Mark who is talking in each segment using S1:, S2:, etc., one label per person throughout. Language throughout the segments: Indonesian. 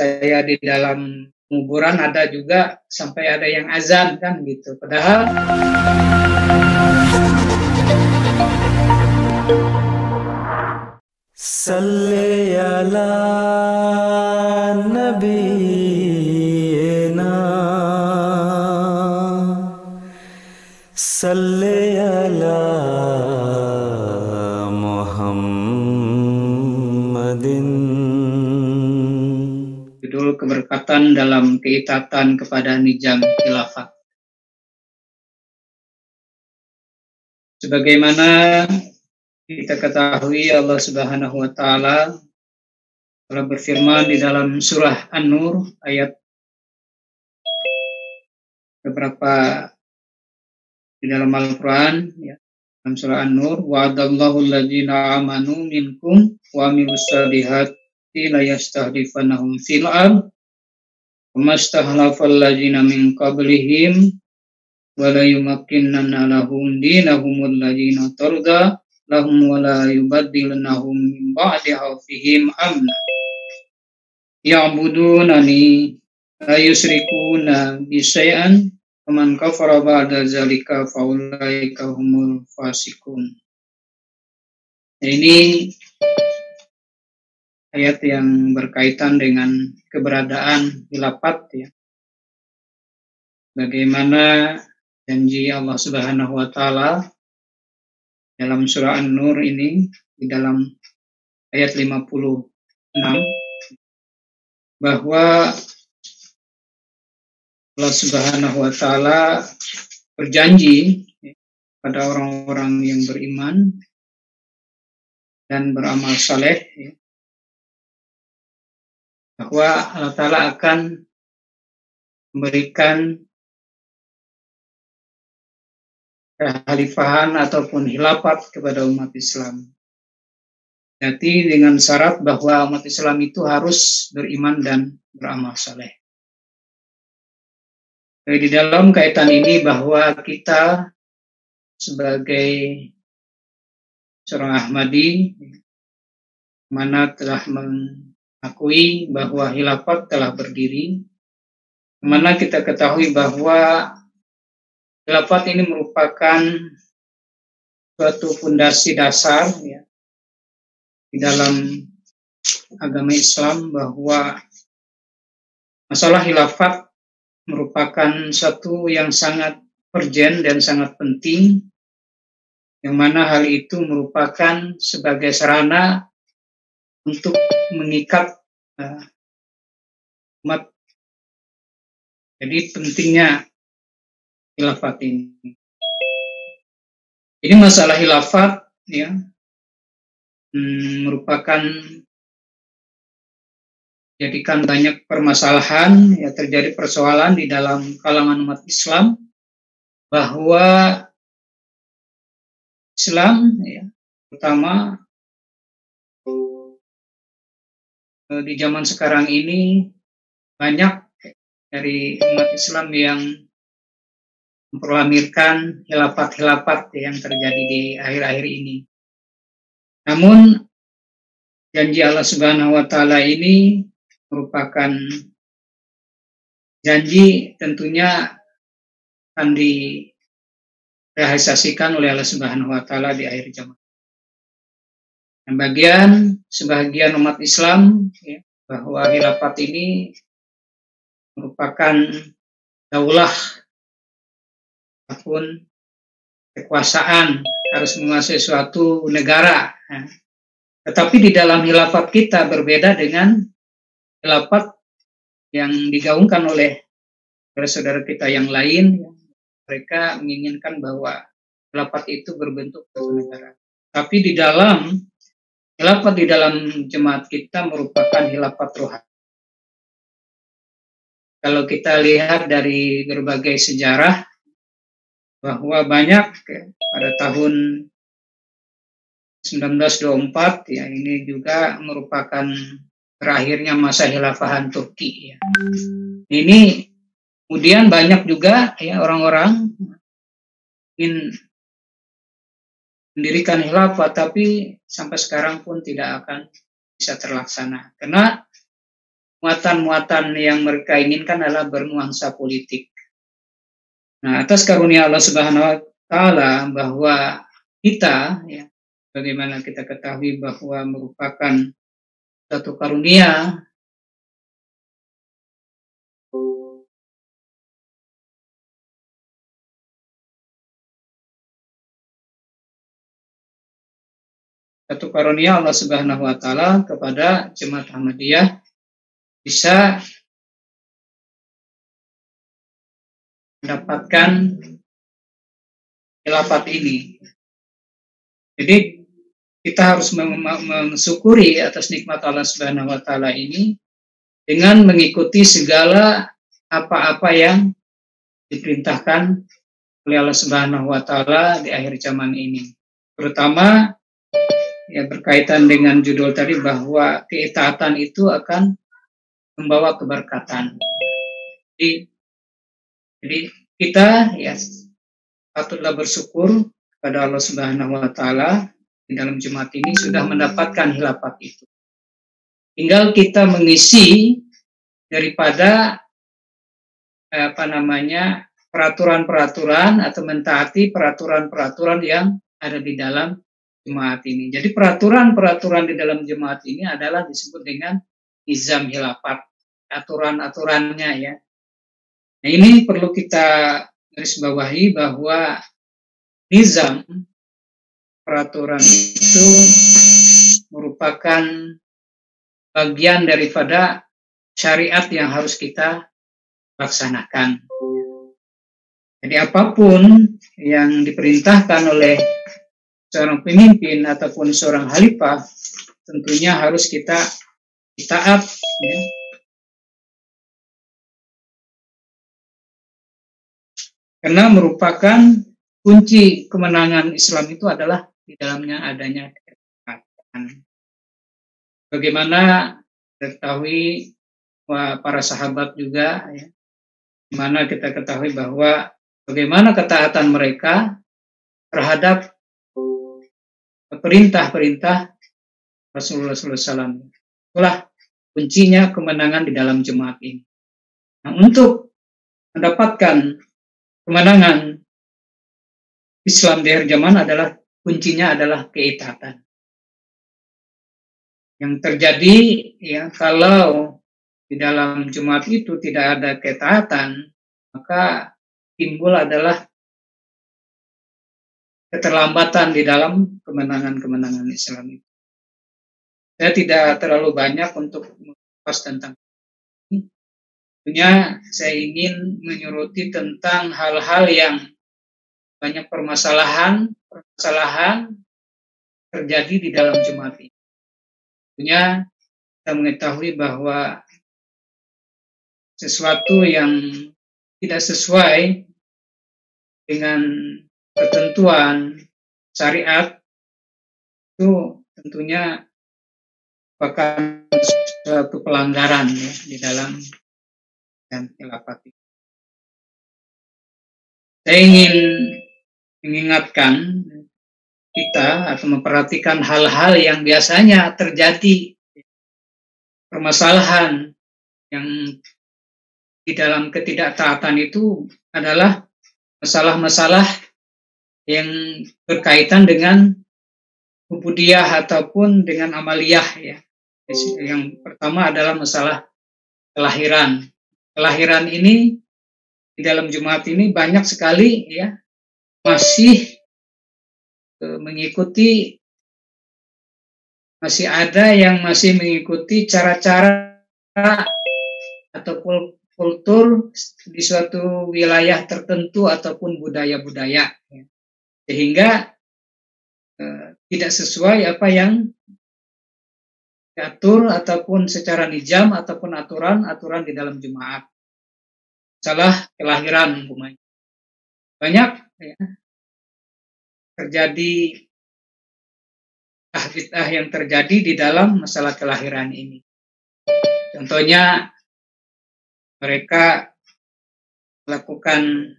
S1: saya di dalam kuburan ada juga sampai ada yang azan kan gitu. Padahal
S2: Salli ala nabiyyina Salli ala Muhammadin.
S1: judul keberkatan dalam keitaatan kepada nizam khilafah. Sebagaimana kita ketahui, Allah Subhanahu wa taala telah berfirman di dalam surah An-Nur ayat beberapa di dalam Al-Qur'an ya. Dalam surah An-Nur, wa'adallahu alladziina aamanu minkum wa amilus solihati la yastahdifannahum fil ardh kama stahlafal ladziina min qablihim wa la yumakkinanna lahum dinahum alladziina tarda lahum wa la yubaddilannahum min ba'di khawfihim amna ya'budunani la yusyrikuna bi syai'an faman kafara ba'da zalika faulaika humul fasikun. Ini ayat yang berkaitan dengan keberadaan khilafat ya. Bagaimana janji Allah Subhanahu wa taala dalam surah An-Nur ini di dalam ayat 56 bahwa Allah Subhanahu wa taala berjanji pada orang-orang yang beriman dan beramal saleh ya, bahwa Allah taala akan memberikan kekhalifahan ataupun khilafat kepada umat Islam. Jadi dengan syarat bahwa umat Islam itu harus beriman dan beramal saleh. Di dalam kaitan ini bahwa kita sebagai seorang Ahmadi mana telah mengakui bahwa khilafat telah berdiri, mana kita ketahui bahwa khilafat ini merupakan suatu fondasi dasar ya, di dalam agama Islam, bahwa masalah khilafat merupakan satu yang sangat urgent dan sangat penting, yang mana hal itu merupakan sebagai sarana untuk mengikat umat. Jadi pentingnya khilafat ini. Ini masalah khilafat ya merupakan jadikan banyak permasalahan ya, terjadi persoalan di dalam kalangan umat Islam bahwa Islam ya, terutama di zaman sekarang ini banyak dari umat Islam yang memproklamirkan khilafat-khilafat yang terjadi di akhir-akhir ini. Namun janji Allah Subhanahu wa taala ini merupakan janji tentunya akan direalisasikan oleh Allah Subhanahu wa taala di akhir zaman. Dan sebagian umat Islam ya, bahwa khilafat ini merupakan daulah ataupun kekuasaan, harus menguasai suatu negara. Ya. Tetapi di dalam khilafat kita berbeda dengan khilafat yang digaungkan oleh saudara kita yang lain. Mereka menginginkan bahwa khilafat itu berbentuk suatu negara. Tapi di dalam khilafat di dalam jemaat kita merupakan khilafat rohani. Kalau kita lihat dari berbagai sejarah bahwa banyak pada tahun 1924 ya, ini juga merupakan terakhirnya masa khilafahan Turki ya. Ini kemudian banyak juga ya orang-orang ingin mendirikan khilafah, tapi sampai sekarang pun tidak akan bisa terlaksana karena muatan-muatan yang mereka inginkan adalah bernuansa politik. Nah, atas karunia Allah Subhanahu wa Ta'ala bahwa kita, ya, bagaimana kita ketahui bahwa merupakan satu karunia Allah Subhanahu wa Ta'ala kepada jemaat Ahmadiyah bisa mendapatkan khilafat ini. Jadi kita harus mensyukuri atas nikmat Allah Subhanahu wa Ta'ala ini dengan mengikuti segala apa-apa yang diperintahkan oleh Allah Subhanahu wa Ta'ala di akhir zaman ini. Terutama ya berkaitan dengan judul tadi bahwa keitaatan itu akan membawa keberkatan. Jadi kita ya patutlah bersyukur kepada Allah Subhanahu wa Ta'ala di dalam Jumat ini sudah mendapatkan khilafat itu. Tinggal kita mengisi daripada peraturan-peraturan atau mentaati peraturan-peraturan yang ada di dalam jemaat ini. Jadi peraturan-peraturan di dalam jemaat ini adalah disebut dengan nizam khilafat, aturan-aturannya ya. Nah, ini perlu kita garis bawahi bahwa nizam peraturan itu merupakan bagian daripada syariat yang harus kita laksanakan. Jadi apapun yang diperintahkan oleh seorang pemimpin ataupun seorang khalifah tentunya harus kita taat ya. Karena merupakan kunci kemenangan Islam itu adalah di dalamnya adanya ketaatan. Bagaimana ketahui para sahabat juga ya, dimana kita ketahui bahwa bagaimana ketaatan mereka terhadap perintah-perintah Rasulullah SAW. Itulah kuncinya kemenangan di dalam jemaat ini. Nah, untuk mendapatkan kemenangan Islam di akhir zaman adalah kuncinya adalah keitaatan. Yang terjadi ya kalau di dalam jemaat itu tidak ada ketaatan, maka timbul adalah keterlambatan di dalam kemenangan-kemenangan Islam itu. Saya tidak terlalu banyak untuk membahas tentang ini. Tentunya saya ingin menyoroti tentang hal-hal yang banyak permasalahan terjadi di dalam jemaat ini. Tentunya kita mengetahui bahwa sesuatu yang tidak sesuai dengan ketentuan syariat itu tentunya merupakan suatu pelanggaran ya, di dalam dan khilafat. Saya ingin mengingatkan kita atau memperhatikan hal-hal yang biasanya terjadi, permasalahan yang di dalam ketidaktaatan itu adalah masalah-masalah yang berkaitan dengan ubudiyah ataupun dengan amaliyah ya. Yang pertama adalah masalah kelahiran. Kelahiran ini di dalam Jumat ini banyak sekali ya masih ada yang masih mengikuti cara-cara atau kultur di suatu wilayah tertentu ataupun budaya-budaya ya. Sehingga tidak sesuai apa yang diatur ataupun secara nizam ataupun aturan di dalam jemaat. Masalah kelahiran umpamanya. Banyak ya, terjadi bid'ah yang terjadi di dalam masalah kelahiran ini. Contohnya mereka melakukan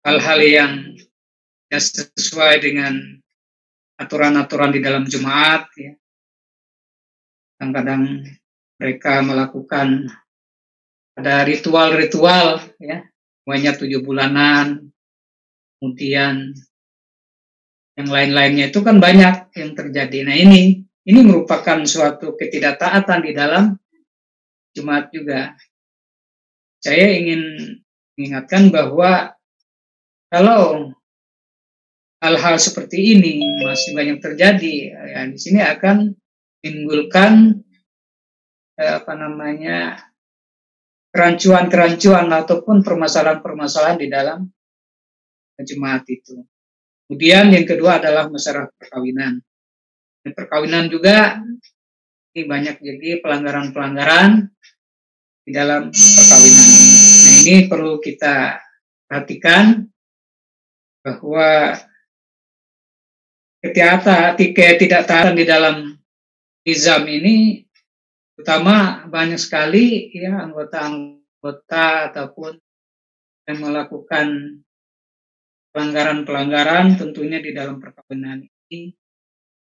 S1: hal-hal yang tidak sesuai dengan aturan-aturan di dalam jemaat ya. Kadang-kadang mereka melakukan ada ritual-ritual ya, semuanya 7 bulanan, kemudian yang lain-lainnya itu kan banyak yang terjadi. Nah ini merupakan suatu ketidaktaatan di dalam Jumat juga. Saya ingin mengingatkan bahwa kalau hal-hal seperti ini masih banyak terjadi, ya di sini akan menimbulkan kerancuan-kerancuan ataupun permasalahan-permasalahan di dalam jemaat itu. Kemudian yang kedua adalah masalah perkawinan. Dan perkawinan juga ini banyak jadi pelanggaran-pelanggaran di dalam perkawinan ini. Nah ini perlu kita perhatikan bahwa ketidaktaatan di dalam nizam ini, terutama banyak sekali ya anggota-anggota ataupun yang melakukan pelanggaran-pelanggaran tentunya di dalam perkawinan ini.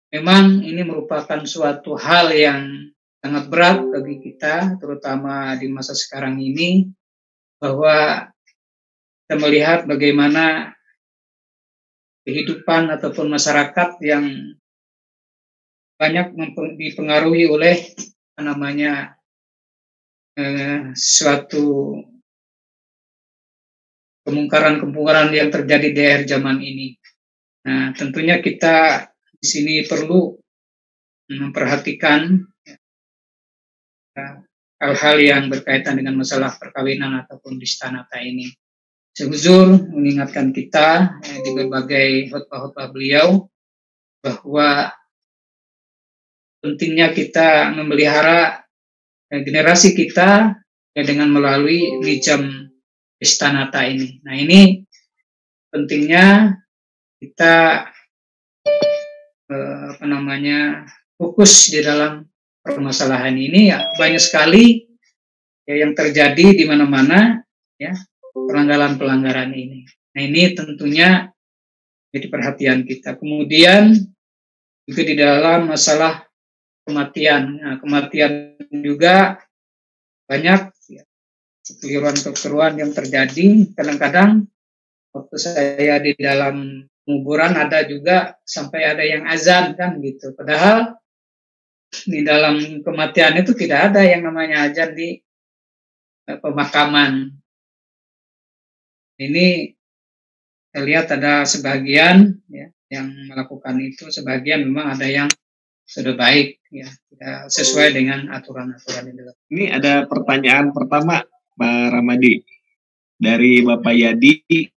S1: Memang ini merupakan suatu hal yang sangat berat bagi kita, terutama di masa sekarang ini, bahwa kita melihat bagaimana kehidupan ataupun masyarakat yang banyak dipengaruhi oleh suatu kemungkaran-kemungkaran yang terjadi di akhir zaman ini. Nah, tentunya kita di sini perlu memperhatikan hal-hal yang berkaitan dengan masalah perkawinan ataupun distanata ini. Sehuzur mengingatkan kita di berbagai khutbah-khutbah beliau bahwa pentingnya kita memelihara generasi kita dengan melalui nizam istanata ini. Nah ini pentingnya kita fokus di dalam permasalahan ini ya, banyak sekali ya, yang terjadi di mana-mana ya pelanggaran-pelanggaran ini. Nah ini tentunya jadi perhatian kita. Kemudian juga di dalam masalah kematian. Nah, kematian juga banyak ya, kekeliruan-kekeliruan yang terjadi. Kadang-kadang waktu saya di dalam penguburan ada juga sampai ada yang azan kan gitu. Padahal di dalam kematian itu tidak ada yang namanya azan di pemakaman. Ini saya lihat ada sebagian ya, yang melakukan itu, sebagian memang ada yang sudah baik ya, tidak sesuai dengan aturan-aturan ini.
S3: Ini ada pertanyaan pertama Pak Ramadi dari Bapak Yadi.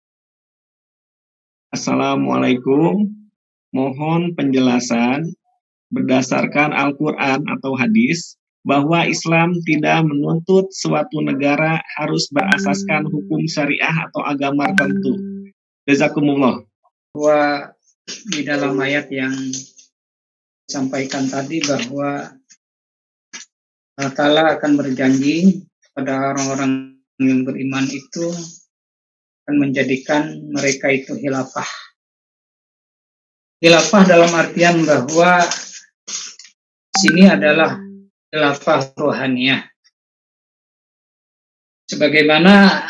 S3: Assalamualaikum, mohon penjelasan berdasarkan Al-Quran atau hadis bahwa Islam tidak menuntut suatu negara harus berasaskan hukum syariah atau agama tertentu. Jazakumullah.
S1: Bahwa di dalam ayat yang disampaikan tadi bahwa Allah Ta'ala akan berjanji pada orang-orang yang beriman itu akan menjadikan mereka itu khilafah. Khilafah dalam artian bahwa sini adalah khilafah rohaniyah. Sebagaimana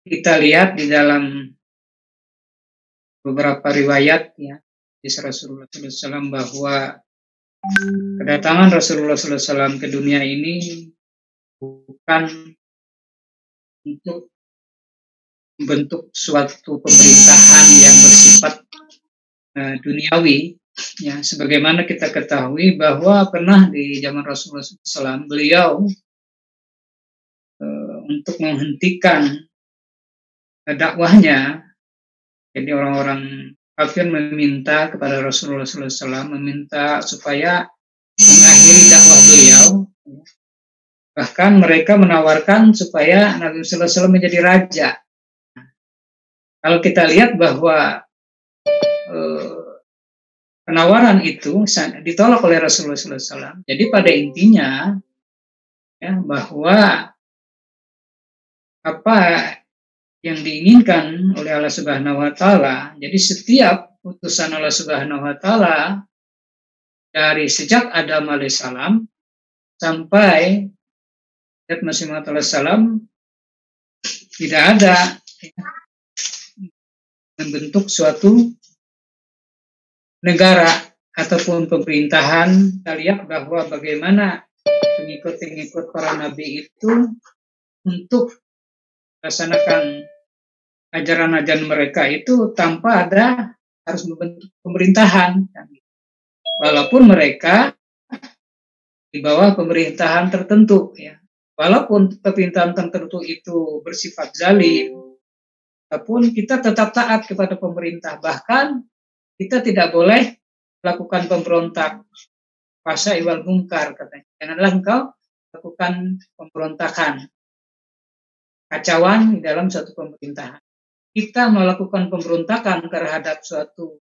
S1: kita lihat di dalam beberapa riwayat ya di Rasulullah SAW bahwa kedatangan Rasulullah SAW ke dunia ini bukan untuk membentuk suatu pemerintahan yang bersifat duniawi ya, sebagaimana kita ketahui bahwa pernah di zaman Rasulullah SAW beliau untuk menghentikan dakwahnya, jadi orang-orang kafir meminta kepada Rasulullah SAW meminta supaya mengakhiri dakwah beliau, bahkan mereka menawarkan supaya Nabi SAW menjadi raja. Kalau kita lihat bahwa penawaran itu ditolak oleh Rasulullah SAW. Jadi pada intinya ya, bahwa apa yang diinginkan oleh Allah Subhanahu Wa Taala. Jadi setiap putusan Allah Subhanahu Wa Taala dari sejak Adam alaihissalam sampai Nabi Muhammad SAW tidak ada membentuk suatu negara ataupun pemerintahan. Kita lihat bahwa bagaimana pengikut-pengikut para nabi itu untuk melaksanakan ajaran-ajaran mereka itu tanpa ada harus membentuk pemerintahan, walaupun mereka di bawah pemerintahan tertentu, ya. Walaupun pemerintahan tertentu itu bersifat zalim, walaupun kita tetap taat kepada pemerintah, bahkan kita tidak boleh melakukan pemberontak, fasa iwal mungkar, katanya. Janganlah engkau lakukan pemberontakan, kacauan di dalam suatu pemerintahan. Kita melakukan pemberontakan terhadap suatu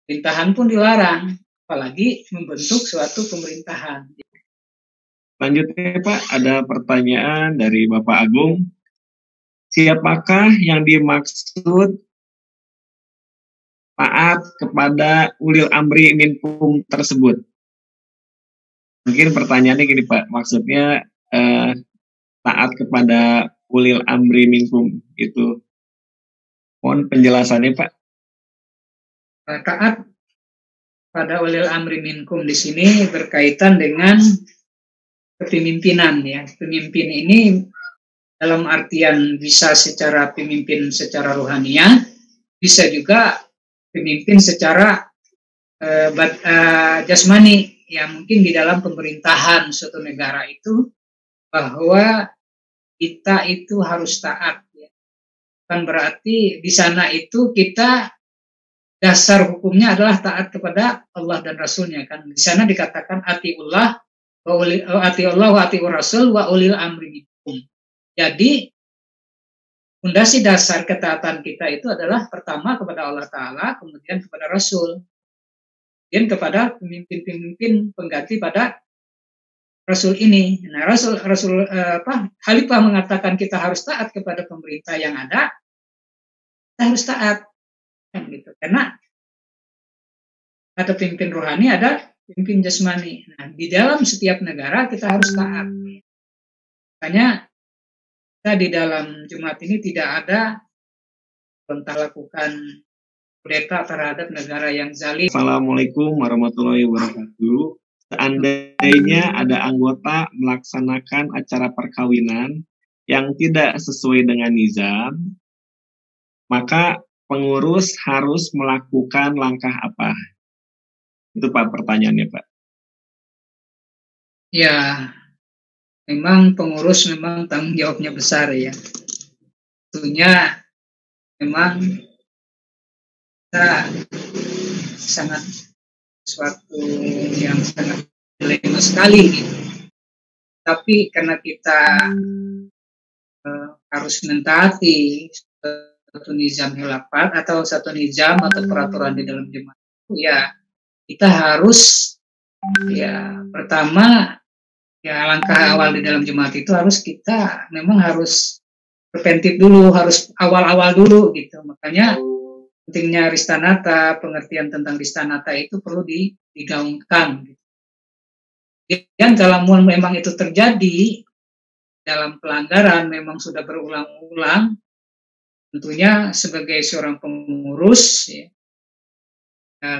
S1: pemerintahan pun dilarang, apalagi membentuk suatu pemerintahan.
S3: Selanjutnya Pak, ada pertanyaan dari Bapak Agung. Siapakah yang dimaksud taat kepada ulil amri minkum tersebut? Mungkin pertanyaannya gini Pak, maksudnya taat kepada ulil amri minkum itu. Mohon penjelasannya Pak.
S1: Taat pada ulil amri minkum di sini berkaitan dengan kepemimpinan, ya. Pemimpin ini dalam artian bisa secara pemimpin secara rohaniah, bisa juga pemimpin secara jasmani, ya, mungkin di dalam pemerintahan suatu negara itu bahwa kita itu harus taat, ya. Kan berarti di sana itu kita dasar hukumnya adalah taat kepada Allah dan Rasulnya, kan. Di sana dikatakan atiullah wa atiur rasul wa ulil amri minkum. Jadi fondasi dasar ketaatan kita itu adalah pertama kepada Allah Ta'ala, kemudian kepada Rasul, kemudian kepada pemimpin-pemimpin pengganti pada Rasul ini. Nah, Khalifah mengatakan kita harus taat kepada pemerintah yang ada, kita harus taat, kan gitu. Karena ada pemimpin rohani, ada pemimpin jasmani. Nah, di dalam setiap negara kita harus taat. Makanya kita di dalam Jumat ini tidak ada perintah lakukan kudeta terhadap negara yang zalim.
S3: Assalamualaikum warahmatullahi wabarakatuh. Seandainya ada anggota melaksanakan acara perkawinan yang tidak sesuai dengan nizam, maka pengurus harus melakukan langkah apa? Itu Pak pertanyaannya Pak.
S1: Ya, memang pengurus memang tanggung jawabnya besar, ya. Tentunya memang kita sangat suatu yang sangat dilema sekali, gitu. Tapi karena kita harus mentaati satu nizam khilafat atau satu nizam atau peraturan di dalam jemaah itu, ya kita harus, ya, pertama, ya, langkah awal di dalam jemaat itu harus kita memang harus preventif dulu, harus awal-awal dulu, gitu. Makanya pentingnya Ristanata, pengertian tentang Ristanata itu perlu digaungkan, gitu. Dan kalau memang itu terjadi dalam pelanggaran, memang sudah berulang-ulang, tentunya sebagai seorang pengurus, ya,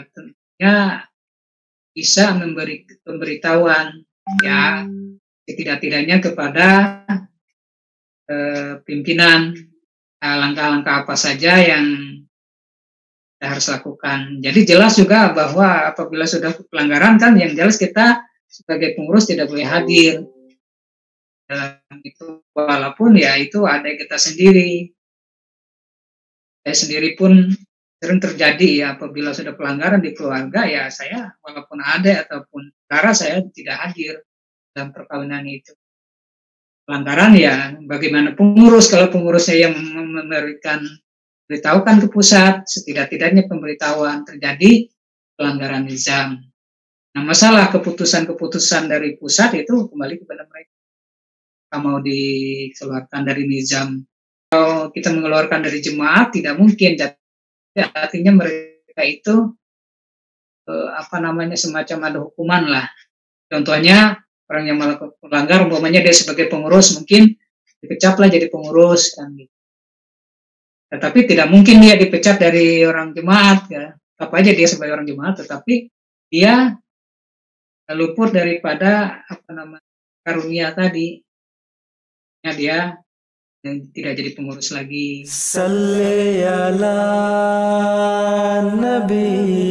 S1: tentunya bisa memberi pemberitahuan, ya, setidak-tidaknya kepada pimpinan langkah-langkah apa saja yang kita harus lakukan. Jadi jelas juga bahwa apabila sudah pelanggaran, kan yang jelas kita sebagai pengurus tidak boleh hadir dalam itu, walaupun ya itu ada kita sendiri. Saya sendiri pun sering terjadi, ya, apabila sudah pelanggaran di keluarga, ya saya walaupun ada ataupun saudara saya tidak hadir dalam perkawinan itu. Pelanggaran, ya bagaimana pengurus, kalau pengurusnya yang beritahukan ke pusat, setidak-tidaknya pemberitahuan terjadi pelanggaran nizam. Nah, masalah keputusan-keputusan dari pusat itu kembali kepada mereka. Kalau mau dikeluarkan dari nizam, kalau kita mengeluarkan dari jemaat tidak mungkin. Artinya mereka itu semacam ada hukuman lah. Contohnya orang yang melanggar, umpamanya dia sebagai pengurus mungkin dipecatlah jadi pengurus kan gitu. Tetapi tidak mungkin dia dipecat dari orang jemaat ya. Apa aja dia sebagai orang jemaat, tetapi dia luput daripada karunia tadi. Ya, dia yang tidak jadi pengurus lagi.
S2: Salli ala Nabi